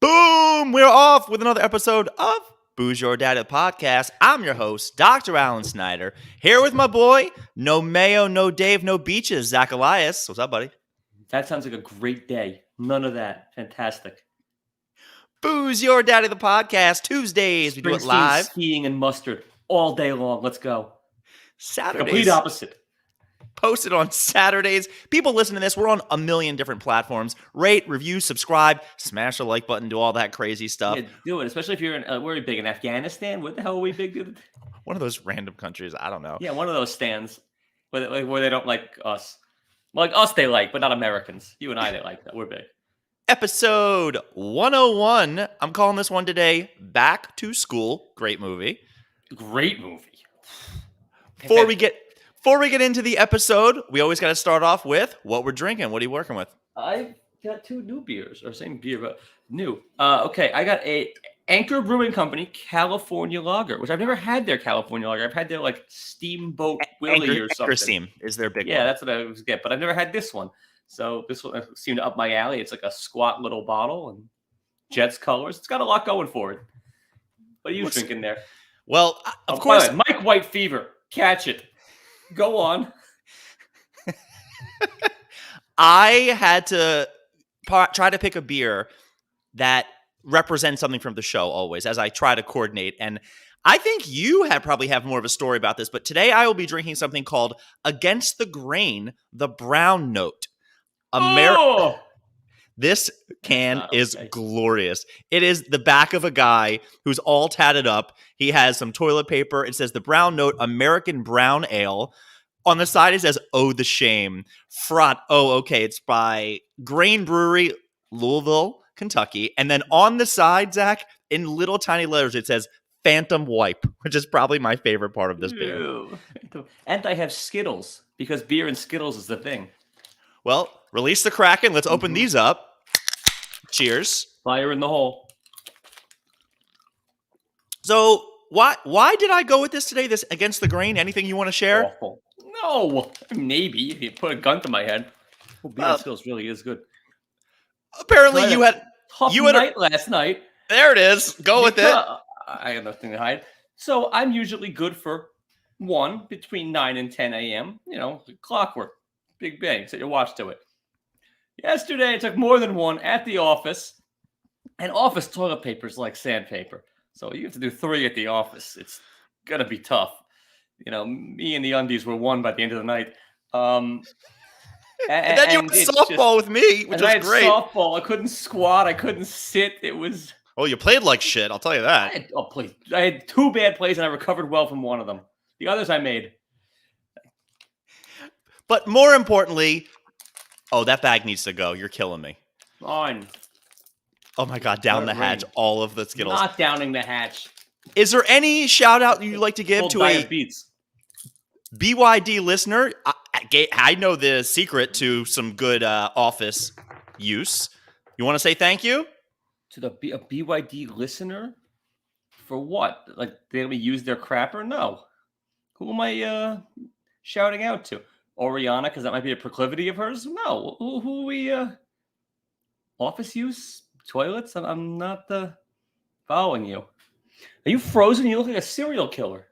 Boom! We're off with another episode of Booze Your Daddy podcast. I'm your host, Dr. Alan Snyder, here with my boy, no mayo, no Dave, no beaches, Zach Elias. What's up, buddy? That sounds like a great day. None of that. Fantastic. Booze Your Daddy the podcast, Tuesdays. We do it live. Skiing and mustard all day long. Let's go. Saturdays. Complete opposite. Posted on Saturdays. People listen to this. We're on a million different platforms. Rate, review, subscribe, smash the like button, do all that crazy stuff. Yeah, do it, especially if you're in, where are we big? In Afghanistan? What the hell are we big? One of those random countries. I don't know. Yeah, one of those stands where they don't like us. Well, like us they like, but not Americans. You and I, they like that. We're big. Episode 101. I'm calling this one today Back to School. Great movie. Great movie. Before we get into the episode, we always got to start off with what we're drinking. What are you working with? I got two new beers, or same beer, but new. Okay, I got a Anchor Brewing Company California Lager, which I've never had their California Lager. I've had their like Steamboat Willie or something. Anchor Steam is their big one. Yeah, that's what I was getting, but I've never had this one. So this one seemed up my alley. It's like a squat little bottle and Jets colors. It's got a lot going for it. What are you drinking there? Well, of course, Mike White Fever. Catch it. Go on. I had to try to pick a beer that represents something from the show always as I try to coordinate. And I think you probably have more of a story about this, but today I will be drinking something called Against the Grain, the Brown Note. This can is glorious. It is the back of a guy who's all tatted up. He has some toilet paper. It says the Brown Note American Brown Ale. On the side, it says, "Oh, the shame." Front. Oh, okay. It's by Grain Brewery, Louisville, Kentucky. And then on the side, Zach, in little tiny letters, it says Phantom Wipe, which is probably my favorite part of this beer. And I have Skittles because beer and Skittles is the thing. Well, release the Kraken. Let's open these up. Cheers. Fire in the hole. So why did I go with this today? This Against the Grain? Anything you want to share? Awful. No. Maybe if you put a gun to my head. Oh, beer and Skittles really is good. Apparently you had a night last night. There it is. Go with it. I got nothing to hide. So I'm usually good for between 9 and 10 a.m. You know, clockwork. Big bang. Set your watch to it. Yesterday, I took more than one at the office. And office toilet paper is like sandpaper. So you have to do 3 at the office. It's going to be tough. You know, me and the undies were 1 by the end of the night. And then you had softball with me, which was great. Softball. I couldn't squat. I couldn't sit. It was... Oh, you played like shit. I'll tell you that. I had 2 bad plays, and I recovered well from one of them. The others I made. But more importantly... Oh, that bag needs to go. You're killing me. On. Oh, my God. Down the hatch. All of the Skittles. Not downing the hatch. Is there any shout-out you'd like to give to a Beats. BYD listener? I know the secret to some good office use. You want to say thank you? To a BYD listener? For what? Like, they let me use their crapper? No. Who am I shouting out to? Oriana, because that might be a proclivity of hers? No. Who we office use? Toilets? I'm not following you. Are you frozen? You look like a serial killer.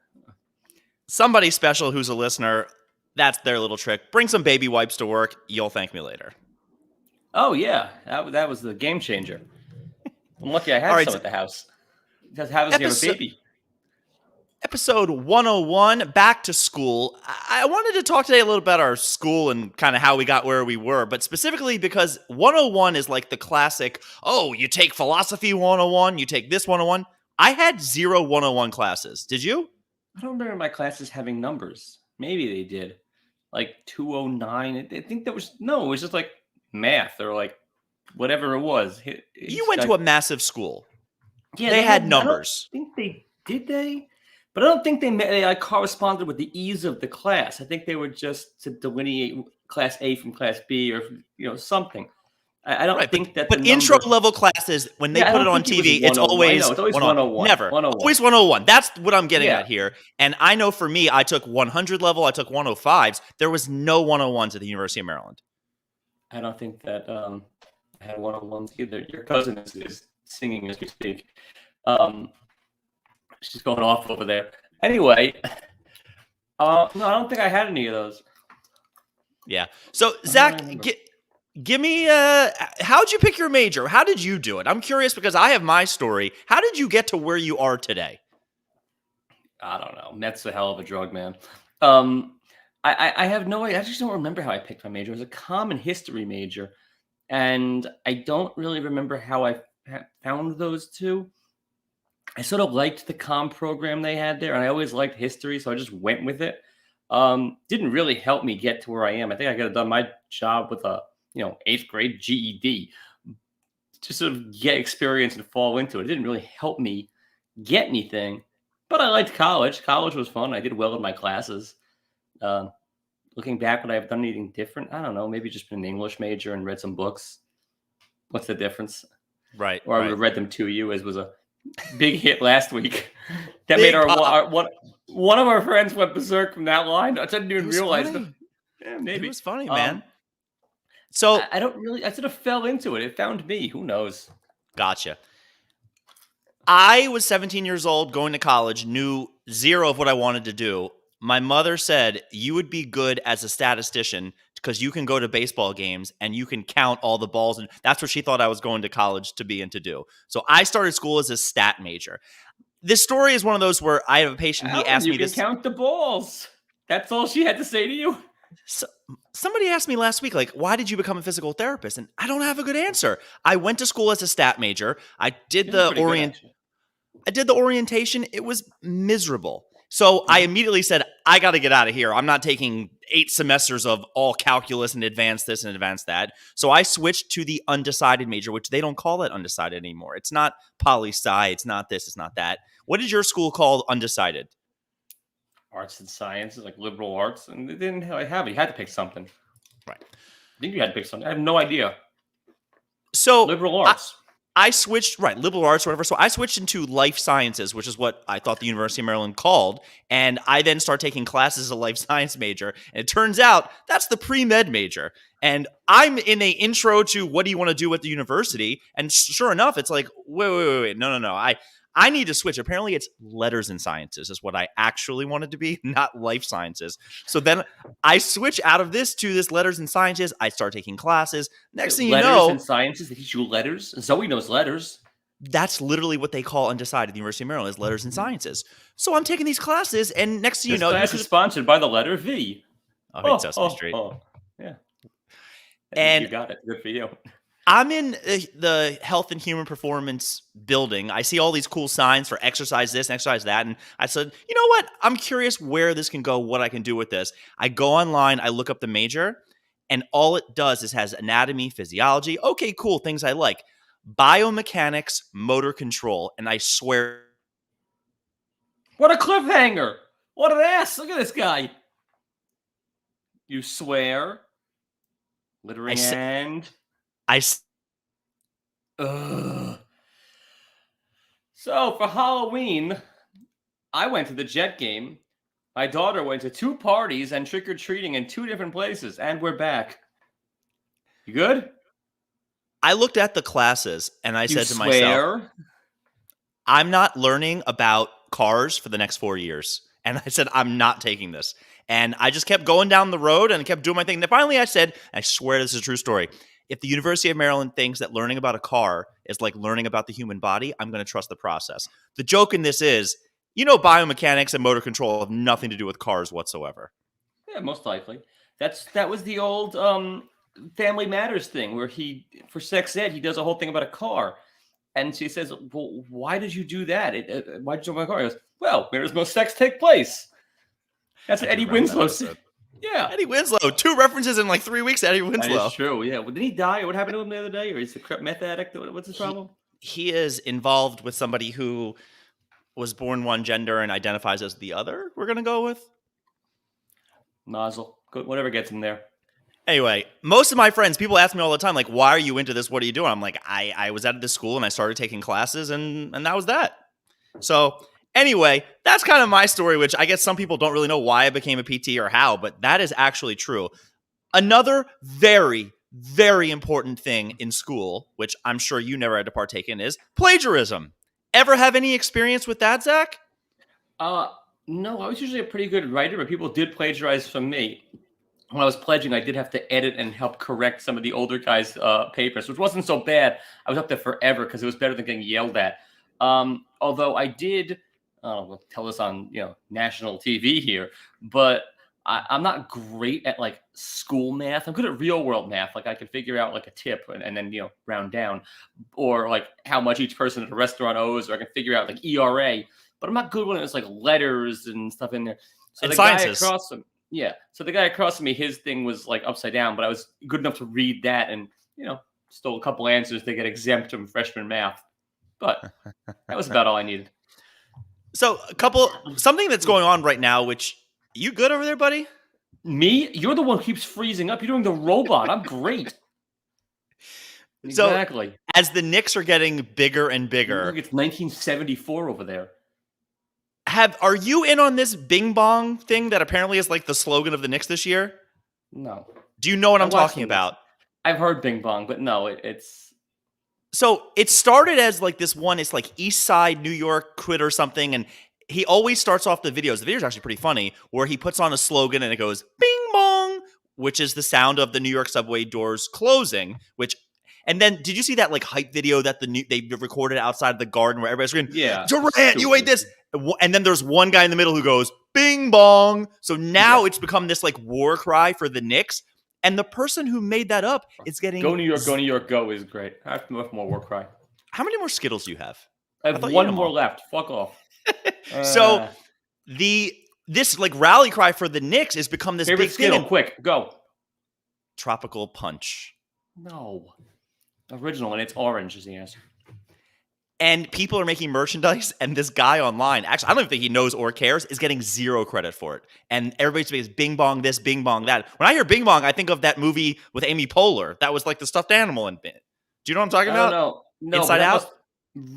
Somebody special who's a listener, that's their little trick. Bring some baby wipes to work. You'll thank me later. Oh, yeah. That was the game changer. I'm lucky I had some at the house. Because how does he have a baby? Episode 101, Back to School. I wanted to talk today a little about our school and kind of how we got where we were, but specifically because 101 is like the classic, oh, you take philosophy 101, you take this 101. I had 0 101 classes. Did you? I don't remember my classes having numbers. Maybe they did. Like 209. I think it was just like math or like whatever it was. You went to a massive school. Yeah, they had numbers. I think they? But I don't think they corresponded with the ease of the class. I think they were just to delineate class A from class B or something. I don't think that. But intro level classes, when they put it on TV, it's always 101. Never. 101. Always 101. That's what I'm getting at here. And I know for me, I took 100 level, I took 105s. There was no 101s at the University of Maryland. I don't think that I had 101s either. Your cousin is singing as we speak. She's going off over there. Anyway, no, I don't think I had any of those. Yeah. So, Zach, give me, how'd you pick your major? How did you do it? I'm curious because I have my story. How did you get to where you are today? I don't know. Meth's a hell of a drug, man. I have no idea. I just don't remember how I picked my major. It was a common history major. And I don't really remember how I found those two. I sort of liked the comm program they had there, and I always liked history, so I just went with it. Didn't really help me get to where I am. I think I could have done my job with a 8th grade GED, just sort of get experience and fall into it. It didn't really help me get anything, but I liked college. College was fun. I did well in my classes. Looking back, would I have done anything different? I don't know. Maybe just been an English major and read some books. What's the difference? Right. Or I would have read them to you, as was a big hit last week. That made one of our friends went berserk from that line. I didn't even realize it. Yeah, maybe it was funny, man. So I don't really. I sort of fell into it. It found me. Who knows? Gotcha. I was 17 years old, going to college, knew zero of what I wanted to do. My mother said, you would be good as a statistician because you can go to baseball games and you can count all the balls. And that's what she thought I was going to college to be and to do. So I started school as a stat major. This story is one of those where I have a patient. He asked me this. You can count the balls. That's all she had to say to you. So, somebody asked me last week, like, why did you become a physical therapist? And I don't have a good answer. I went to school as a stat major. I did the orientation. It was miserable. So I immediately said, I got to get out of here. I'm not taking 8 semesters of all calculus and advanced this and advanced that. So I switched to the undecided major, which they don't call it undecided anymore. It's not poli-sci. It's not this. It's not that. What did your school call undecided? Arts and sciences, like liberal arts. And they didn't have it. You had to pick something. Right. I think you had to pick something. I have no idea. So liberal arts. I switched, liberal arts or whatever. So I switched into life sciences, which is what I thought the University of Maryland called. And I then started taking classes as a life science major. And it turns out that's the pre-med major. And I'm in a intro to what do you want to do at the university? And sure enough, it's like, wait. No. I need to switch. Apparently it's letters and sciences is what I actually wanted to be, not life sciences. So then I switch out of this to this letters and sciences. I start taking classes. Next thing you know. Letters and sciences, they teach you letters. Zoe knows letters. That's literally what they call undecided at the University of Maryland is letters and sciences. So I'm taking these classes, and next thing you know. This class is sponsored by the letter V. Oh, Sesame Street. Yeah. And you got it. Good for you. I'm in the health and human performance building. I see all these cool signs for exercise this and exercise that. And I said, you know what? I'm curious where this can go, what I can do with this. I go online, I look up the major, and all it does is has anatomy, physiology. Okay, cool, things I like. Biomechanics, motor control. And I swear. What a cliffhanger. What an ass. Look at this guy. You swear. Littering and... So for Halloween, I went to the Jet game. My daughter went to 2 parties and trick-or-treating in 2 different places, and we're back. You good? I looked at the classes, and I said to myself, I'm not learning about cars for the next 4 years. And I said, I'm not taking this. And I just kept going down the road and kept doing my thing. And finally I said, I swear this is a true story, if the University of Maryland thinks that learning about a car is like learning about the human body, I'm going to trust the process. The joke in this is, biomechanics and motor control have nothing to do with cars whatsoever. Yeah, most likely. That was the old Family Matters thing where for sex ed, he does a whole thing about a car. And she says, well, why did you do that? Why did you jump on a car? He goes, well, where does most sex take place? That's what Eddie Winslow said. Yeah. Eddie Winslow. 2 references in like 3 weeks to Eddie Winslow. That is true, yeah. Well, did he die? What happened to him the other day? Or is he a meth addict? What's his problem? He is involved with somebody who was born one gender and identifies as the other, we're going to go with. Nozzle. Whatever gets him there. Anyway, most of my friends, people ask me all the time, like, why are you into this? What are you doing? I'm like, I was at this school and I started taking classes and that was that. So anyway, that's kind of my story, which I guess some people don't really know why I became a PT or how, but that is actually true. Another very, very important thing in school, which I'm sure you never had to partake in, is plagiarism. Ever have any experience with that, Zach? Uh, no, I was usually a pretty good writer, but people did plagiarize from me. When I was pledging, I did have to edit and help correct some of the older guys' papers, which wasn't so bad. I was up there forever because it was better than getting yelled at. Although I did, we'll tell this on national TV here, but I'm not great at like school math. I'm good at real world math. Like I can figure out like a tip and then round down, or like how much each person at a restaurant owes, or I can figure out like ERA. But I'm not good when it's like letters and stuff in there. So And the sciences. guy across from so the guy across from me, his thing was like upside down, but I was good enough to read that and stole a couple answers to get exempt from freshman math. But that was about all I needed. So something that's going on right now, which you good over there, buddy? Me? You're the one who keeps freezing up. You're doing the robot. I'm great. Exactly. So, as the Knicks are getting bigger and bigger, look, it's 1974 over there. Are you in on this Bing Bong thing that apparently is like the slogan of the Knicks this year? No. Do you know what I'm talking about? I've heard Bing Bong, but no, it's... So it started as like this one, it's like East Side New York quit or something, and he always starts off the videos. The video's actually pretty funny, where he puts on a slogan and it goes, Bing Bong, which is the sound of the New York subway doors closing, and then, did you see that like hype video that they recorded outside of the Garden where everybody's screaming, Durant, you ate this? And then there's one guy in the middle who goes, Bing Bong. So now it's become this like war cry for the Knicks. And the person who made that up is getting... Go New York, go is great. I have to much more war cry. How many more Skittles do you have? I have one more left. Fuck off. So this like rally cry for the Knicks has become this favorite big Skittle, thing. Quick, go. Tropical Punch. No. Original, and it's orange is the answer. And people are making merchandise, and this guy online, actually, I don't even think he knows or cares, is getting zero credit for it. And everybody's saying, Bing Bong this, Bing Bong that. When I hear Bing Bong, I think of that movie with Amy Poehler. That was like the stuffed animal in it. Do you know what I'm talking about? No. Inside Out? Must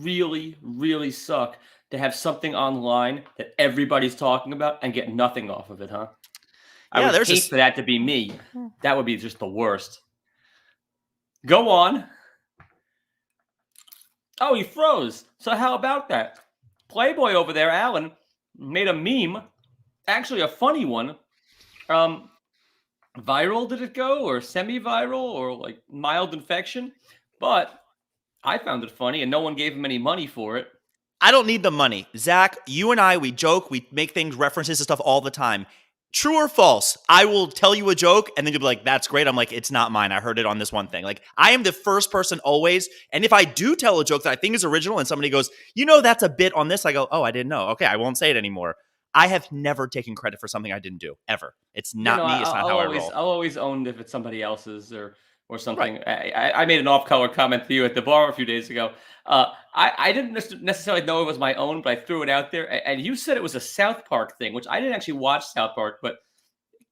really, really suck to have something online that everybody's talking about and get nothing off of it, huh? I would hate for that to be me. That would be just the worst. Go on. Oh, he froze. So how about that? Playboy over there, Alan, made a meme. Actually, a funny one. Viral did it go, or semi-viral, or like mild infection? But I found it funny, and no one gave him any money for it. I don't need the money. Zach, you and I, we joke, we make things, references to stuff all the time. True or false? I will tell you a joke, and then you'll be like, that's great. I'm like, it's not mine. I heard it on this one thing. Like, I am the first person always, and if I do tell a joke that I think is original and somebody goes, that's a bit on this, I go, oh, I didn't know. Okay, I won't say it anymore. I have never taken credit for something I didn't do, ever. It's not me. It's not how I roll. I'll always own if it's somebody else's or something. Right. I made an off-color comment to you at the bar a few days ago. I didn't necessarily know it was my own, but I threw it out there. And you said it was a South Park thing, which I didn't actually watch South Park, but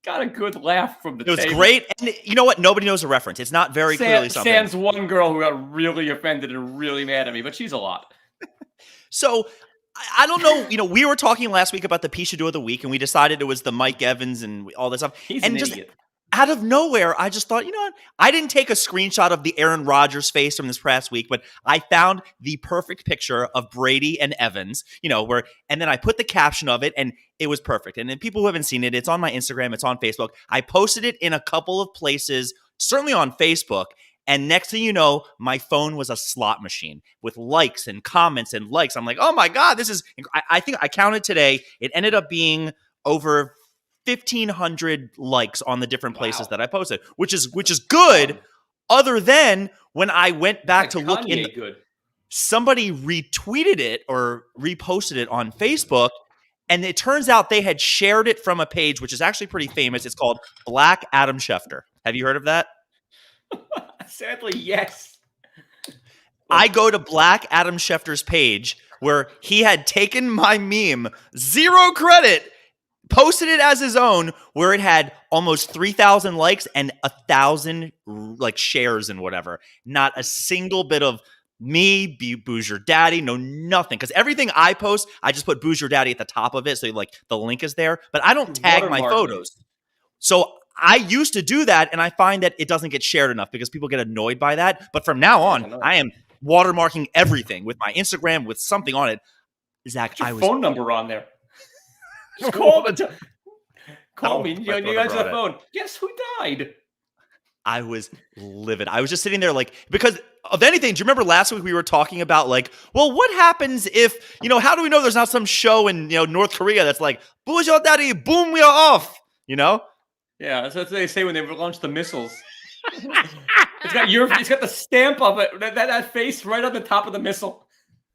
got a good laugh from the table. It was great. And you know what? Nobody knows the reference. It's not very clearly something. Sans one girl who got really offended and really mad at me, but she's a lot. So I don't know. We were talking last week about the Pishadoo of the week, and we decided it was the Mike Evans and all this stuff. He's an idiot. Out of nowhere, I just thought, you know what? I didn't take a screenshot of the Aaron Rodgers face from this past week, but I found the perfect picture of Brady and Evans, and then I put the caption of it, and it was perfect. And then people who haven't seen it, it's on my Instagram, it's on Facebook. I posted it in a couple of places, certainly on Facebook. And next thing you know, my phone was a slot machine with likes and comments and likes. I'm like, oh my God, this is, I think I counted today. It ended up being over 1,500 likes on the different places that I posted, which is good. Other than when I went back to look somebody retweeted it or reposted it on Facebook, and it turns out they had shared it from a page which is actually pretty famous. It's called Black Adam Schefter. Have you heard of that? Sadly, yes. I go to Black Adam Schefter's page where he had taken my meme, zero credit, posted it as his own, where it had almost 3,000 likes and 1,000 shares and whatever. Not a single bit of me, Boozer Daddy, no nothing. Because everything I post, I just put Boozer Daddy at the top of it, so the link is there. But I don't tag my photos. So I used to do that, and I find that it doesn't get shared enough because people get annoyed by that. But from now on, I am watermarking everything with my Instagram with something on it. Zach, Put your phone number on there. Just call me. You answer the phone. Guess who died? I was livid. I was just sitting there like, because of anything, do you remember last week we were talking about like, well, what happens if, how do we know there's not some show in, North Korea that's like, boosh your daddy, boom, we are off, Yeah, that's what they say when they launch the missiles. It's got the stamp of it, that face right on the top of the missile.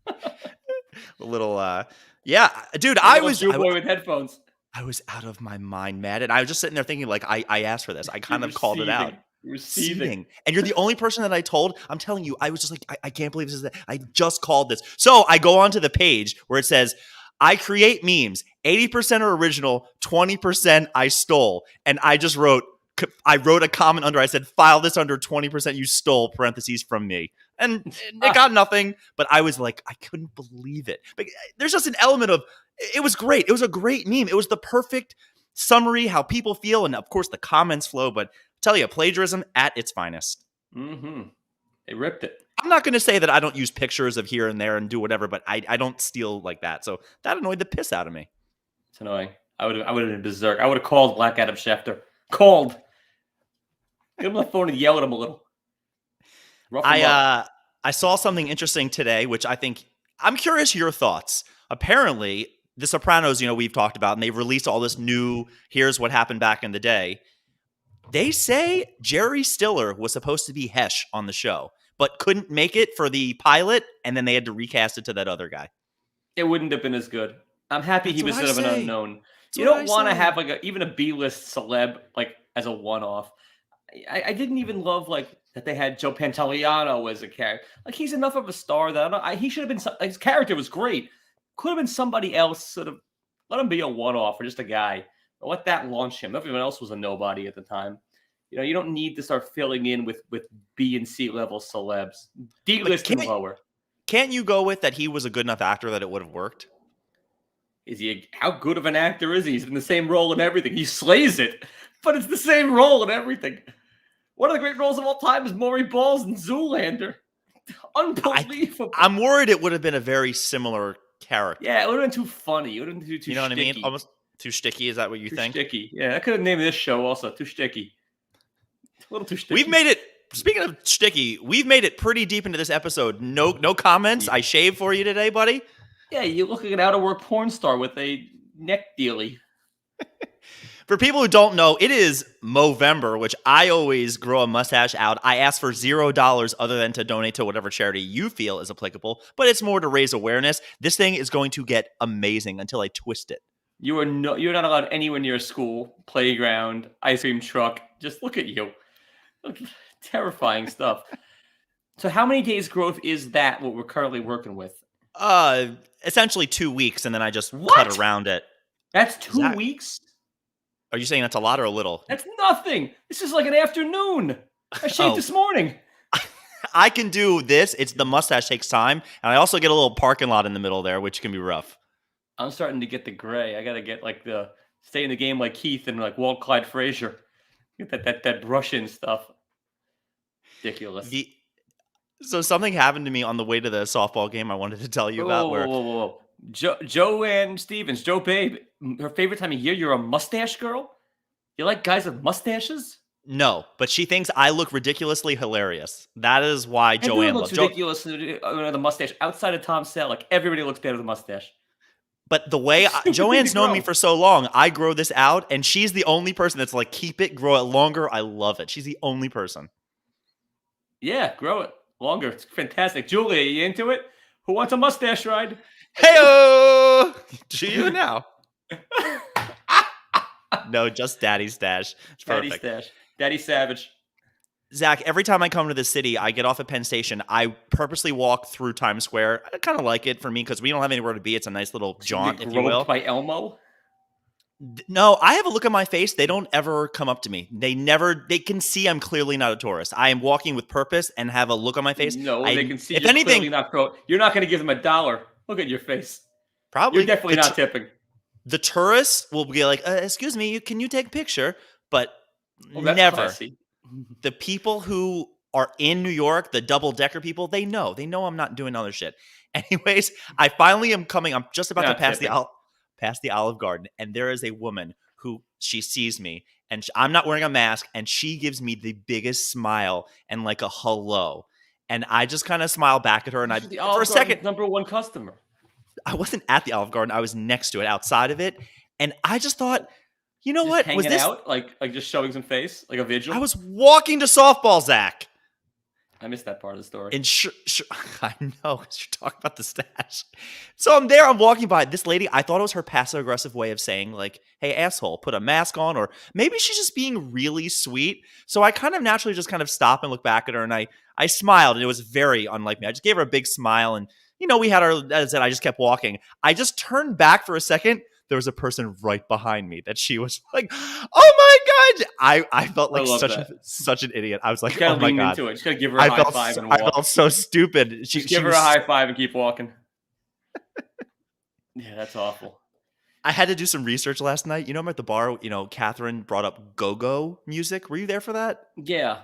A little, yeah, dude, I was boy with headphones. I was out of my mind, mad, and I was just sitting there thinking, like, I asked for this. I kind of called it out. You were seething. And you're the only person that I told. I'm telling you, I was just like, I can't believe this is that. I just called this. So I go onto the page where it says, I create memes. 80% are original, 20% I stole. And I wrote a comment under. I said, file this under 20% you stole, parentheses, from me. And it got nothing. But I was like, I couldn't believe it. But there's just an element of, it was great. It was a great meme. It was the perfect summary, how people feel. And of course, the comments flow. But tell you, plagiarism at its finest. Mm-hmm. They ripped it. I'm not going to say that I don't use pictures of here and there and do whatever, but I don't steal like that. So that annoyed the piss out of me. It's annoying. I would have been berserk. I would have called Black Adam Schefter. Called. Get him on the phone and yell at him a little. I saw something interesting today, which I'm curious your thoughts. Apparently, The Sopranos, we've talked about, and they've released all this new, here's what happened back in the day. They say Jerry Stiller was supposed to be Hesh on the show, but couldn't make it for the pilot, and then they had to recast it to that other guy. It wouldn't have been as good. I'm happy he was sort of an unknown. You don't want to have even a B-list celeb like as a one-off. I didn't even love that they had Joe Pantoliano as a character. Like, he's enough of a star that he should have been. His character was great. Could have been somebody else. Sort of let him be a one-off or just a guy. But let that launch him. Everyone else was a nobody at the time. You don't need to start filling in with B and C level celebs. D-list and lower. Can't you go with that he was a good enough actor that it would have worked? How good of an actor is he? He's in the same role in everything. He slays it, but it's the same role in everything. One of the great roles of all time is Maury Balls in Zoolander. Unbelievable. I'm worried it would have been a very similar character. Yeah, it would have been too funny. It would have been too You know sticky. What I mean? Almost too sticky. Is that what you think? Too sticky. Yeah, I could have named this show also Too Sticky. A little too sticky. We've made it. Speaking of sticky, we've made it pretty deep into this episode. No comments. I shaved for you today, buddy. Yeah, you look like an out-of-work porn star with a neck dealie. For people who don't know, it is Movember, which I always grow a mustache out. I ask for $0 other than to donate to whatever charity you feel is applicable, but it's more to raise awareness. This thing is going to get amazing until I twist it. You're not allowed anywhere near a school, playground, ice cream truck. Just look at you. Look, terrifying stuff. So how many days growth is that what we're currently working with? Essentially 2 weeks, and then I just cut around it. That's 2 weeks? Are you saying that's a lot or a little? That's nothing. This is like an afternoon. I shaved this morning. I can do this. It's the mustache takes time, and I also get a little parking lot in the middle there, which can be rough. I'm starting to get the gray. I got to get the stay in the game like Keith and like Walt Clyde Frazier. Get that brush in stuff. Ridiculous. So something happened to me on the way to the softball game I wanted to tell you about. Whoa. Joanne Stevens, Joe Babe, her favorite time of year, you're a mustache girl? You like guys with mustaches? No, but she thinks I look ridiculously hilarious. That is why Joanne looks ridiculous with the mustache. Outside of Tom Selleck, everybody looks better with a mustache. But the way Joanne's known me for so long, I grow this out, and she's the only person that's like, keep it, grow it longer. I love it. She's the only person. Yeah, grow it longer. It's fantastic. Julie, are you into it? Who wants a mustache ride? Hey-o! Do you now? No, just Daddy Stash. It's perfect. Daddy Stash. Daddy Savage. Zach, every time I come to the city, I get off at Penn Station. I purposely walk through Times Square. I kind of like it for me because we don't have anywhere to be. It's a nice little jaunt, if you will. By Elmo? No, I have a look on my face. They don't ever come up to me. They can see I'm clearly not a tourist. I am walking with purpose and have a look on my face. No, they can see you're clearly not you're not going to give them $1. Look at your face. Probably. You're definitely not tipping. The tourists will be like, excuse me, can you take a picture? But Oh, that's Never. classy. The people who are in New York, the double-decker people, they know. They know I'm not doing other shit. Anyways, I finally am coming. I'm just about You're to not tipping. pass the Olive Garden, and there is a woman who she sees me, and I'm not wearing a mask, and she gives me the biggest smile and like a hello. And I just kind of smile back at her, and You're the for a Olive second, Garden's #1 customer. I wasn't at the Olive Garden. I was next to it, outside of it, and I just thought, you know Just what? Was hanging this? out, like just showing some face, like a I vigil. was walking to softball, Zach. I missed that part of the story. And I know, 'cause you're talking about the stash. So I'm there, I'm walking by. This lady, I thought it was her passive aggressive way of saying, like, hey, asshole, put a mask on, or maybe she's just being really sweet. So I kind of naturally just kind of stop and look back at her, and I smiled, and it was very unlike me. I just gave her a big smile, and, we had our, as I said, I just kept walking. I just turned back for a second. There was a person right behind me that she was like, oh my God. I felt like such an idiot. I was like, You gotta oh my lean God. into it. Just gotta give her a high five and walk. I felt so stupid. Just give her a high five and keep walking. Yeah, that's awful. I had to do some research last night. I'm at the bar. Catherine brought up go-go music. Were you there for that? Yeah.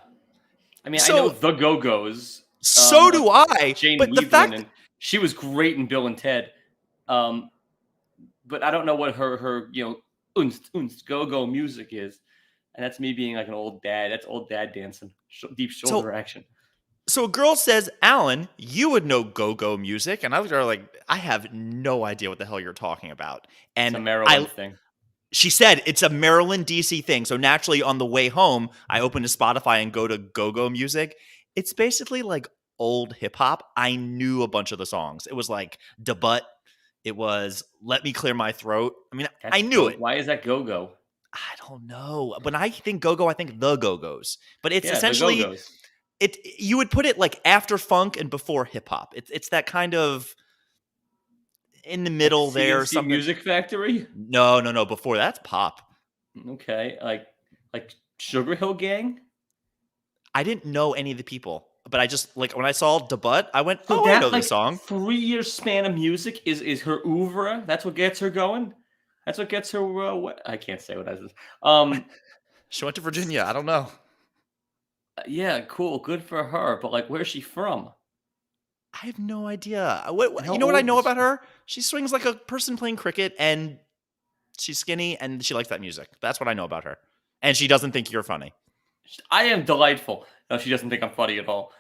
I mean, I know the Go-Go's. So do I. Jane but Weaverman, the fact and she was great in Bill and Ted. But I don't know what her unst go-go music is. And that's me being like an old dad. That's old dad dancing. Deep shoulder action. So a girl says, Alan, you would know go-go music. And I was like, I have no idea what the hell you're talking about. And it's a Maryland thing. She said it's a Maryland, D.C. thing. So naturally, on the way home, I opened to Spotify and go to go-go music. It's basically like old hip-hop. I knew a bunch of the songs. It was like Da Butt. It was Let Me Clear My Throat. I mean, I knew it. Why is that go-go? I don't know. When I think go-go, I think the Go-Go's. But it's essentially... the Go-Go's. You would put it like after funk and before hip hop. It's that kind of in the middle like there. Something Music Factory? No. Before that's pop. Okay, like Sugar Hill Gang. I didn't know any of the people, but I just like when I saw Da Butt, I went, "Oh, I know this song." 3-year span of music is her oeuvre. That's what gets her going. That's what gets her. I can't say what that is. She went to Virginia. I don't know. Yeah, cool. Good for her. But like, where's she from? I have no idea. You know what I know about her? She swings like a person playing cricket, and she's skinny, and she likes that music. That's what I know about her. And she doesn't think you're funny. I am delightful. No, she doesn't think I'm funny at all.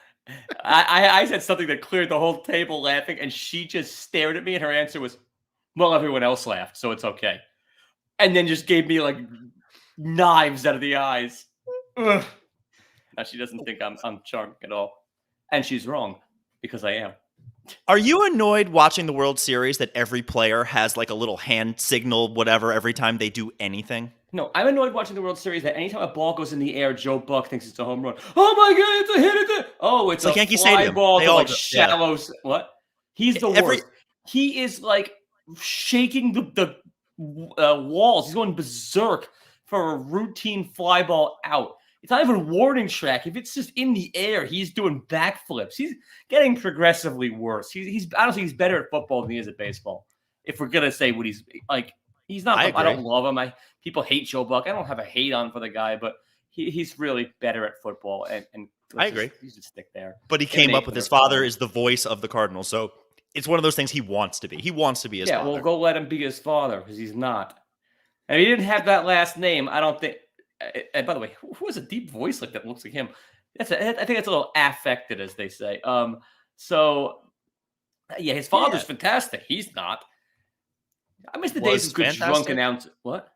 I said something that cleared the whole table laughing, and she just stared at me, and her answer was, well, everyone else laughed, so it's okay. And then just gave me like knives out of the eyes. Ugh. Now she doesn't think I'm charming at all. And she's wrong, because I am. Are you annoyed watching the World Series that every player has like a little hand signal, whatever, every time they do anything? No, I'm annoyed watching the World Series that anytime a ball goes in the air, Joe Buck thinks it's a home run. Oh my God, it's a hit! It's like a Yankee fly Stadium. ball They to all like do, shallow. Yeah. What? He's the worst. He is like shaking the walls. He's going berserk for a routine fly ball out. It's not even warning track. If it's just in the air, he's doing backflips. He's getting progressively worse. He's honestly, he's better at football than he is at baseball. If we're gonna say what he's like, he's not. I don't love him. People hate Joe Buck. I don't have a hate on for the guy, but he's really better at football. And I agree. He's just stick there. But he came up with his father is the voice of the Cardinals, so it's one of those things he wants to be. He wants to be his father. Yeah, well, go let him be his father because he's not. And if he didn't have that last name, I don't think. And by the way, who has a deep voice like that looks like him? I think that's a little affected, as they say. So yeah, his father's fantastic. He's not. I miss the days of good drunk announcer. What?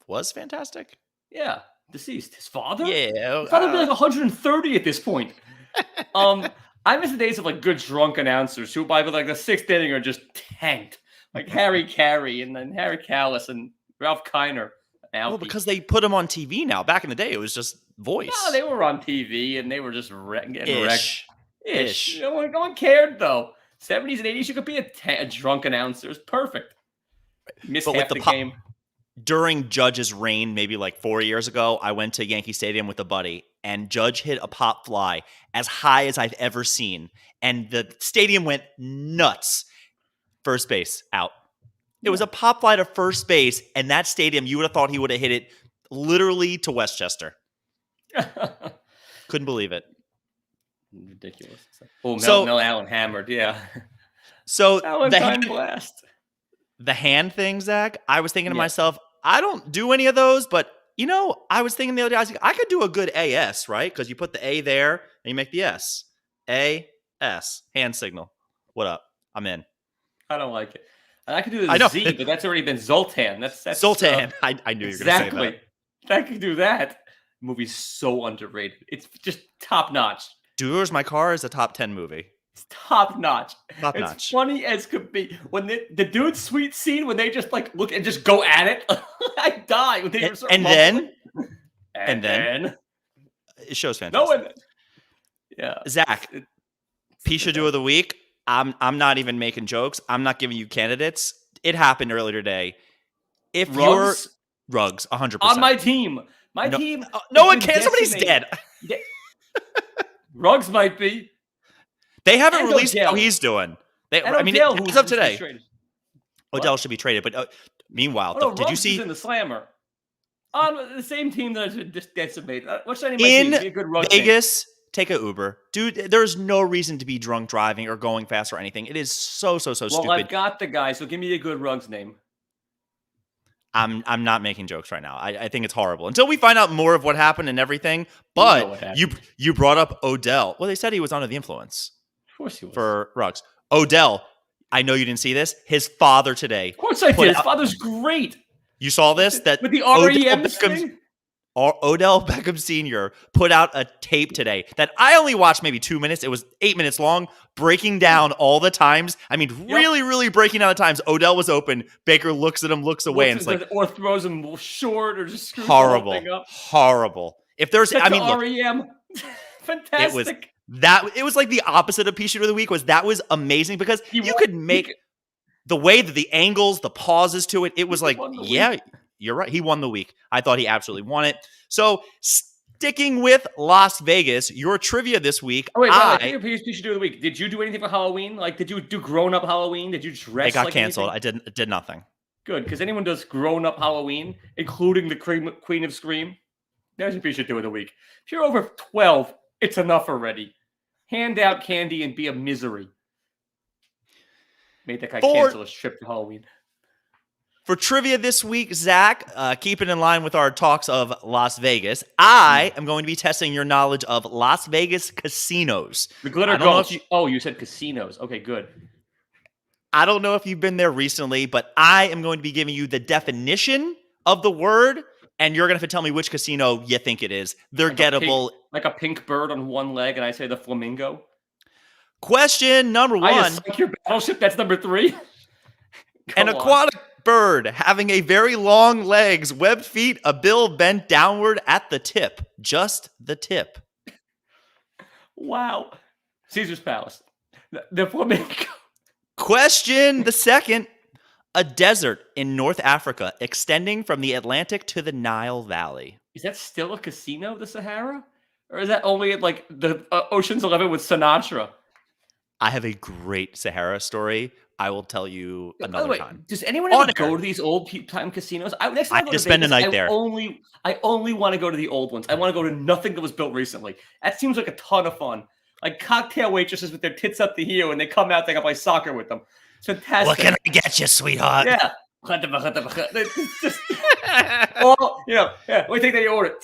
Was fantastic? Yeah, deceased. His father? Yeah. His father would be like 130 at this point. I miss the days of like good drunk announcers who by like the 6th inning are just tanked. Like Harry Carey and then Harry Callis and Ralph Kiner. Well, because they put them on TV now. Back in the day, it was just voice. No, they were on TV and they were just getting wrecked. Ish. No one cared though. 70s and 80s, you could be a drunk announcer. It's perfect. Miss half the game. During Judge's reign, maybe like 4 years ago, I went to Yankee Stadium with a buddy, and Judge hit a pop fly as high as I've ever seen, and the stadium went nuts. First base, out. It was a pop fly to first base, and that stadium, you would have thought he would have hit it literally to Westchester. Couldn't believe it. Ridiculous. Oh, So- Mel Allen hammered. Yeah. So Valentine blast. the hand thing, Zach, I was thinking to Yeah. myself, I don't do any of those, but I was thinking the other day, I was like, I could do a good AS, right? Because you put the A there and you make the S. A-S. Hand signal. What up? I'm in. I don't like it. And I could do I the know. Z, but that's already been Zoltan. That's Zoltan. I knew you were going to say exactly. that. I could do that. The movie's so underrated. It's just top notch. Doers My Car is a top 10 movie. It's top notch. Top It's notch. funny as could be. When the dude's sweet scene, when they just like look and just go at it, I die. When they start And mumbling. then it shows fantastic. No one. Yeah. Zach, Pishadoo of the week. I'm not even making jokes. I'm not giving you candidates. It happened earlier today. If you're Rugs, 100%. On my team. My team. No one can. Somebody's dead. Rugs might be. They haven't And released Odell. how he's doing. Odell, as of today. frustrated. Odell should be traded. But meanwhile, no, did you Ruggs see is in the slammer? On the same team that I just decimated. What's that name? in Be a good Ruggs Vegas? Take a Uber, dude. There's no reason to be drunk driving or going fast or anything. It is so stupid. Well, I've got the guy, so give me a good Ruggs name. I'm not making jokes right now. I think it's horrible until we find out more of what happened and everything. But you brought up Odell. Well, they said he was under the influence. Of course he was. For Ruggs. Odell, I know you didn't see this. His father today. Of course I did. His father's great. You saw this? That with the REM thing? Odell Beckham Sr. put out a tape today that I only watched maybe 2 minutes. It was 8 minutes long, breaking down all the times. I mean, really breaking down the times. Odell was open. Baker looks at him, looks away, and it's like, or throws him short, or just screws horrible, the whole thing up. Horrible. If there's, That's look, REM, fantastic. It was like the opposite of Pishadoo of the week. That was amazing because you could make the way that the angles, the pauses to it. It was like, yeah. You're right. He won the week. I thought he absolutely won it. So, sticking with Las Vegas, your trivia this week. Oh, wait, Pishadoo of the week. Did you do anything for Halloween? Like, did you do grown-up Halloween? Did you dress? It got canceled. Anything? I did nothing. Good, because anyone does grown-up Halloween, including the Queen of Scream, there's a Pishadoo of the week. If you're over 12, it's enough already. Hand out candy and be a misery. Made that guy cancel his trip to Halloween. For trivia this week, Zach, keeping in line with our talks of Las Vegas, I am going to be testing your knowledge of Las Vegas casinos. The Glitter Gulch. You said casinos. Okay, good. I don't know if you've been there recently, but I am going to be giving you the definition of the word, and you're going to have to tell me which casino you think it is. They're gettable. Like a pink bird on one leg, and I say the flamingo. Question number 1. I sunk your battleship. That's number 3. An aquatic bird having a very long legs, webbed feet, a bill bent downward at the tip. Just the tip. Wow. Caesar's Palace. The flamingo. Question the second. A desert in North Africa extending from the Atlantic to the Nile Valley. Is that still a casino, the Sahara? Or is that only like the Ocean's 11 with Sinatra? I have a great Sahara story. I will tell you another time. Does anyone ever go to these old time casinos? Next time I just spend a night there. I only want to go to the old ones. I want to go to nothing that was built recently. That seems like a ton of fun. Like cocktail waitresses with their tits up to here when they come out, they can play soccer with them. It's fantastic. What can I get you, sweetheart? Yeah. It's just, we think that you order.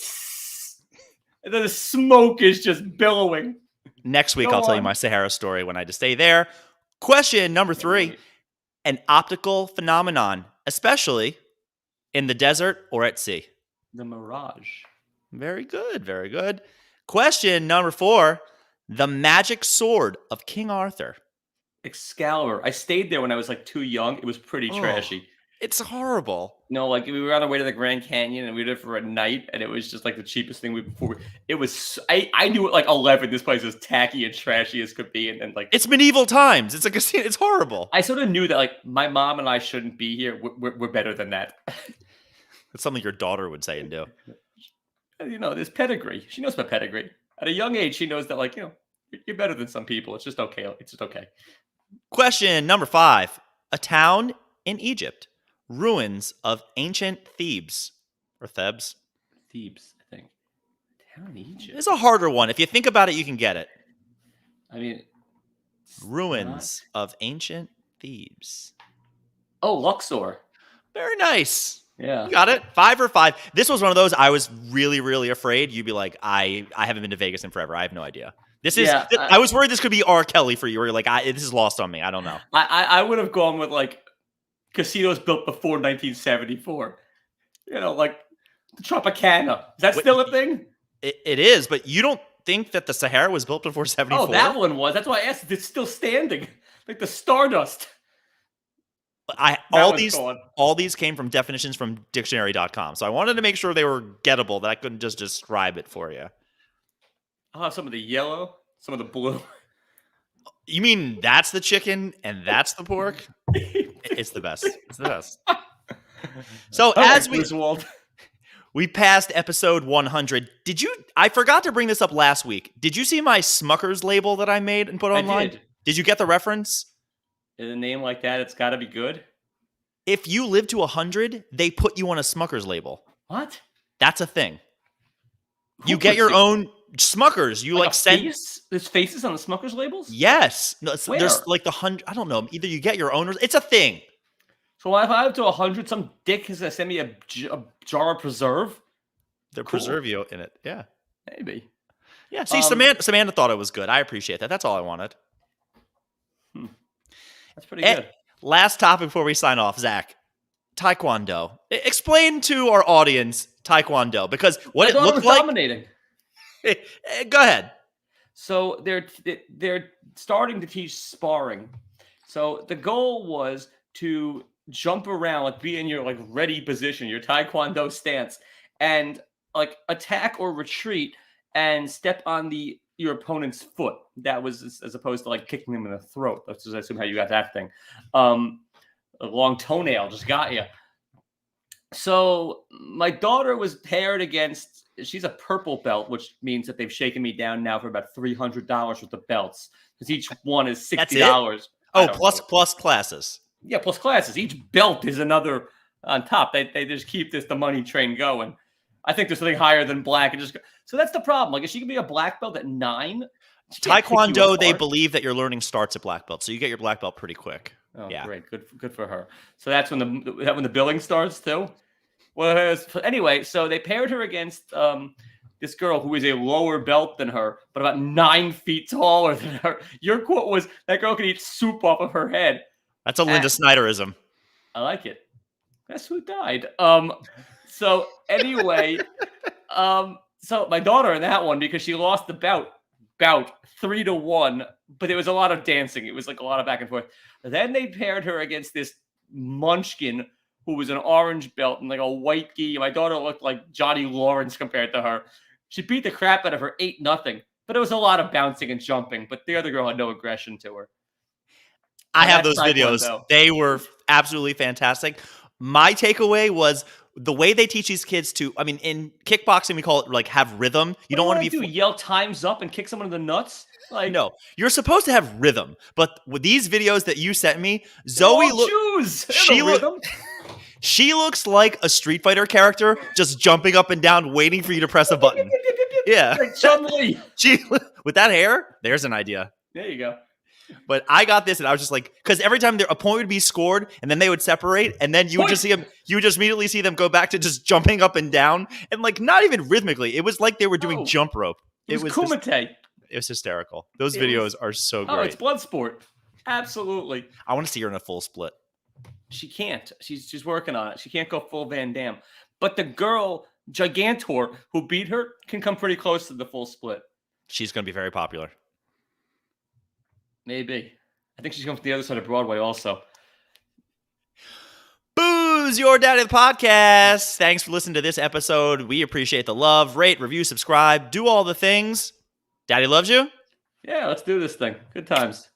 And then the smoke is just billowing. Next week, I'll tell you my Sahara story when I just stay there. Question number 3. An optical phenomenon, especially in the desert or at sea. The mirage. Very good. Very good. Question number 4. The magic sword of King Arthur. Excalibur. I stayed there when I was like too young. It was pretty trashy. It's horrible. No, like we were on our way to the Grand Canyon and we did it for a night, and it was just like the cheapest thing it was. I knew at like 11 this place was tacky and trashy as could be, and then like it's medieval times. It's like it's horrible. I sort of knew that like my mom and I shouldn't be here. We're better than that. It's something your daughter would say and do. There's pedigree. She knows about pedigree. At a young age, she knows that like you're better than some people. It's just okay. It's just okay. Question number 5. A town in Egypt. Ruins of ancient Thebes. Or Thebes? Thebes, I think. Town in Egypt. It's a harder one. If you think about it, you can get it. I mean, Ruins of ancient Thebes. Oh, Luxor. Very nice. Yeah. You got it. 5 for 5. This was one of those I was really, really afraid you'd be like, I haven't been to Vegas in forever. I have no idea. I was worried this could be R. Kelly for you, where you're like, this is lost on me. I don't know. I would have gone with like casinos built before 1974. Like the Tropicana. Is that still a thing? It is, but you don't think that the Sahara was built before 74? Oh, that one was. That's why I asked if it's still standing. Like the Stardust. All these came from definitions from dictionary.com. So I wanted to make sure they were gettable, that I couldn't just describe it for you. I'll have some of the yellow, some of the blue. You mean that's the chicken and that's the pork? It's the best. It's the best. So as we passed episode 100, I forgot to bring this up last week. Did you see my Smucker's label that I made and put online? I did. Did you get the reference? In a name like that, it's got to be good. If you live to 100, they put you on a Smucker's label. What? That's a thing. You get your own Smuckers. You send. There's faces on the Smuckers labels? Yes. No, there's like the 100. I don't know. Either you get your own. It's a thing. So if I have to 100, some dick is gonna send me a jar of preserve. They'll preserve you in it. Yeah. Maybe. Yeah. See, Samantha thought it was good. I appreciate that. That's all I wanted. That's pretty good. Last topic before we sign off, Zach. Taekwondo. Explain to our audience Taekwondo, because what it looked like. Dominating. Go ahead. So they're starting to teach sparring. So the goal was to jump around, like be in your like ready position, your Taekwondo stance, and like attack or retreat and step on your opponent's foot. That was as opposed to like kicking them in the throat. That's just, I assume, how you got that thing. A long toenail just got you. So my daughter was paired against. She's a purple belt, which means that they've shaken me down now for about $300 worth of belts, because each one is $60. Oh, plus classes. Yeah, plus classes. Each belt is another on top. They just keep the money train going. I think there's something higher than black. So that's the problem. Like, if she can be a black belt at 9. Taekwondo, they believe that your learning starts at black belt, so you get your black belt pretty quick. Oh, yeah. Great. Good for her. So that's when the billing starts too. Well, anyway, so they paired her against this girl who is a lower belt than her, but about 9 feet taller than her. Your quote was, that girl can eat soup off of her head. That's a Linda Snyderism. I like it. Guess who died? So anyway, so my daughter in that one, because she lost the bout 3-1, but there was a lot of dancing. It was like a lot of back and forth. Then they paired her against this munchkin who was an orange belt and like a white gi. My daughter looked like Johnny Lawrence compared to her. She beat the crap out of her 8-0, but it was a lot of bouncing and jumping, but the other girl had no aggression to her. I have those videos. They were absolutely fantastic. My takeaway was the way they teach these kids to, I mean, in kickboxing, we call it like have rhythm. You don't want to be yell times up and kick someone in the nuts. Like, no, you're supposed to have rhythm. But with these videos that you sent me, Zoe she looks like a Street Fighter character, just jumping up and down, waiting for you to press a button. Yeah, like Chun-Li. With that hair, there's an idea. There you go. But I got this, and I was just like, because every time a point would be scored, and then they would separate, and then you would just see them. You would just immediately see them go back to just jumping up and down, and like not even rhythmically. It was like they were doing jump rope. It was Kumite. It was hysterical. Those videos are so great. Oh, it's blood sport. Absolutely. I want to see her in a full split. She can't. She's working on it. She can't go full Van Damme. But the girl, Gigantor, who beat her, can come pretty close to the full split. She's going to be very popular. Maybe. I think she's going from the other side of Broadway also. Booze, your daddy of the podcast. Thanks for listening to this episode. We appreciate the love. Rate, review, subscribe. Do all the things. Daddy loves you. Yeah, let's do this thing. Good times.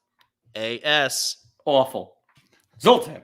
AS. Awful. Zoltan.